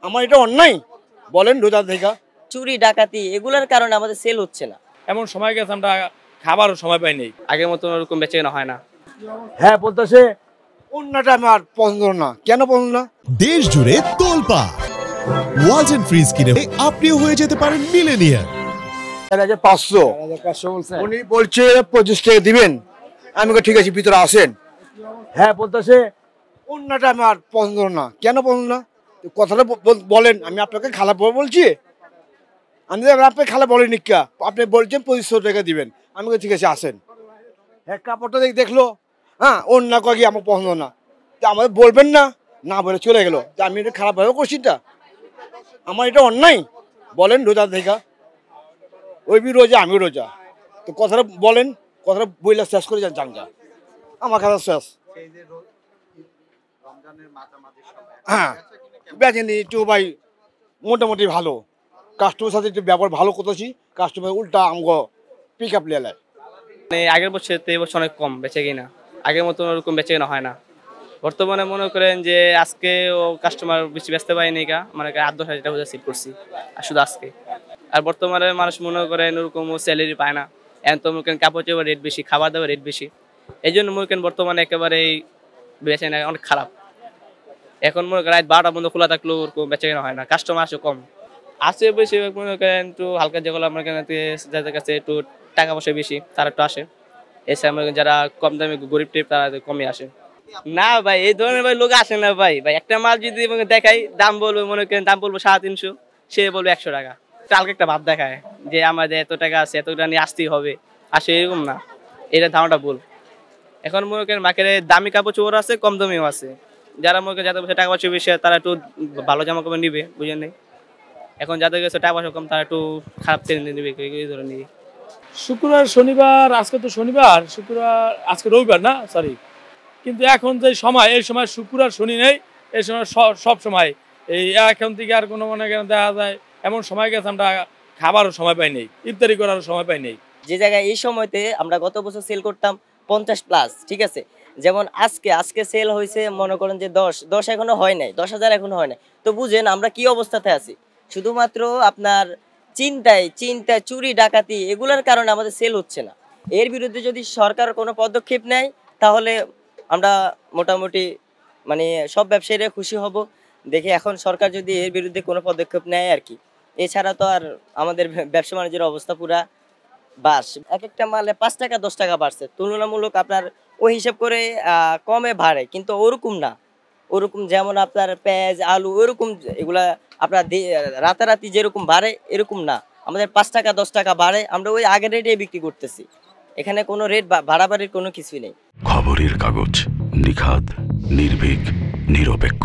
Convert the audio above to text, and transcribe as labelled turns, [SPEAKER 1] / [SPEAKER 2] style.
[SPEAKER 1] আমার এটা অন্যায় বলেন রোজা থেকে
[SPEAKER 2] চুরি ডাকাতি এগুলোর কারণে আমাদের সেল হচ্ছে না।
[SPEAKER 3] এমন সময় গেছে আমরা খাবারও সময় পাই নাই, আগের মতো ওরকম বেচেকেনা হয় না।
[SPEAKER 1] হ্যাঁ বলতেছে অন্যটা আমার পছন্দ না। কেন পছন্দ না?
[SPEAKER 4] দেশ জুড়ে তোলপা ওয়ালটন ফ্রিজ কিনে আপনিও হয়ে যেতে পারেন মিলেনিয়ার।
[SPEAKER 1] 500 উনি বলছে 25 টাকা দিবেন। আমি ঠিক আছে ভিতরে আসেন। হ্যাঁ বলতেছে অন্যটা আমার পছন্দ না। কেন পছন্দ না? কথাটা বলেন। আমি আপনাকে খারাপ বলছি? আমি আপনাকে খারাপ বলিনি। কা আপনি বলছেন 2500 টাকা দিবেন। আমি ঠিক আছে আসেন। হ্যাঁ কাপড়টা দেখলো, হ্যাঁ অন্য কয়েক আমার পছন্দ না, আমাদের বলবেন না, না বলে চলে গেল। আমি এটা খারাপভাবে করছি, আমার এটা অন্যায় বলেন রোজা থেকে। ওই বি রোজা, আমি রোজা, তো কথাটা বলেন, কথাটা বইলা শেষ করে যান জানগা। আমার কথা শেষ। হ্যাঁ বেচেনি একটু ভাই মোটামুটি ভালো। কাস্টমার সাথে একটু ব্যবহার ভালো করতেছি, কাস্টমার উল্টা আমগো পিক আপ লিয়ে।
[SPEAKER 3] মানে আগের বছর এই বছর অনেক কম বেচে কিনা, আগের মতো ওরকম বেচে কিনা হয় না। বর্তমানে মনে করেন যে আজকে ও কাস্টমার বেশি ব্যস্ত পাইনি, মানে 8-10 হাজার সেল করছি আর শুধু আজকে। আর বর্তমানে মানুষ মনে করেন ওরকম স্যালারি পায় না, এখন তো মনে করেন কাপড় চোপড় রেট বেশি, খাবার দাবার রেট বেশি, এই জন্য মনে করেন বর্তমানে একেবারেই বেচে না অনেক খারাপ। এখন মনে করেন রাত 12টা পর্যন্ত খোলা থাকলেও ওরকম বেচে কিনা হয় না, কাস্টমার আসে কম। আসে বেশি মনে করেন একটু হালকা যেগুলো আমার যাদের কাছে একটু টাকা পয়সা বেশি তারা একটু আসে। এছাড়া যারা কম দামে গরিব টিপ তারা কমই আসে। না ভাই এই ধরনের ভাই লোক আসে না ভাই। ভাই একটা মাল যদি দেখাই দাম বলবো, মনে করেন দাম বলবো 350, সে বলবো 100 টাকা। কালকে একটা ভাব দেখায় যে আমাদের এত টাকা আছে, এত টাকা নিয়ে আসতেই হবে, আসে এরকম না, এটা ধারণাটা ভুল। এখন মনে করেন মার্কেটে দামি কাপড় চোপড় আছে, কম দামিও আছে। যারা মনে করেন যাদের টাকা পয়সা বেশি তারা একটু ভালো জামা কাপড় নিবে, বুঝেন নাই? এখন যাদের কাছে টাকা পয়সা কম তারা একটু খারাপ ট্রেন নিবে, এই ধরে নিবে।
[SPEAKER 5] শুক্রবার শনিবার, আজকে তো শনিবার, শুক্রবার আজকে রবিবার না, সরি। কিন্তু এখন যে সময়, এই সময় শুক্রবার শনি নেই, এই সময় সব সময় এই এখন থেকে আর কোনো মনে করেন দেখা যায় এমন সময় গেছে আমরা খাবারও সময় পাই নেই, ইফতারি করারও সময় পাই নেই।
[SPEAKER 2] যে জায়গায় এই সময়তে আমরা গত বছর সেল করতাম 50+, ঠিক আছে, যেমন আজকে সেল হয়েছে মনে করেন যে 10 এখনো হয় নাই, 10,000 এখনো হয় নাই। তো বুঝেন আমরা কি অবস্থাতে আছি। শুধুমাত্র আপনার চিন্তায় চুরি ডাকাতি এগুলোর কারণে আমাদের সেল হচ্ছে না। এর বিরুদ্ধে যদি সরকার কোনো পদক্ষেপ নেয় তাহলে আমরা মোটামুটি মানে সব ব্যবসায়ীরা খুশি হব দেখে। এখন সরকার যদি এর বিরুদ্ধে কোনো পদক্ষেপ নেয় আর কি, এছাড়া তো আর আমাদের ব্যবসা বাণিজ্যের অবস্থা পুরা বাস। এক একটা মালে 5 টাকা 10 টাকা বাড়ছে, তুলনামূলক আপনার ওই হিসাব করে কমে বাড়ে, কিন্তু ওরকম না। ওরকম যেমন আপনার পেঁয়াজ আলু ওরকম এগুলা আপনার রাতারাতি যেরকম বাড়ে এরকম না, আমাদের 5 টাকা 10 টাকা বাড়ে, আমরা ওই আগের রেটে বিক্রি করতেছি। এখানে কোনো রেট বাড়াবাড়ির কোনো কিছুই নেই।
[SPEAKER 6] খবরের কাগজ, নিখাদ, নির্ভীক, নিরপেক্ষ।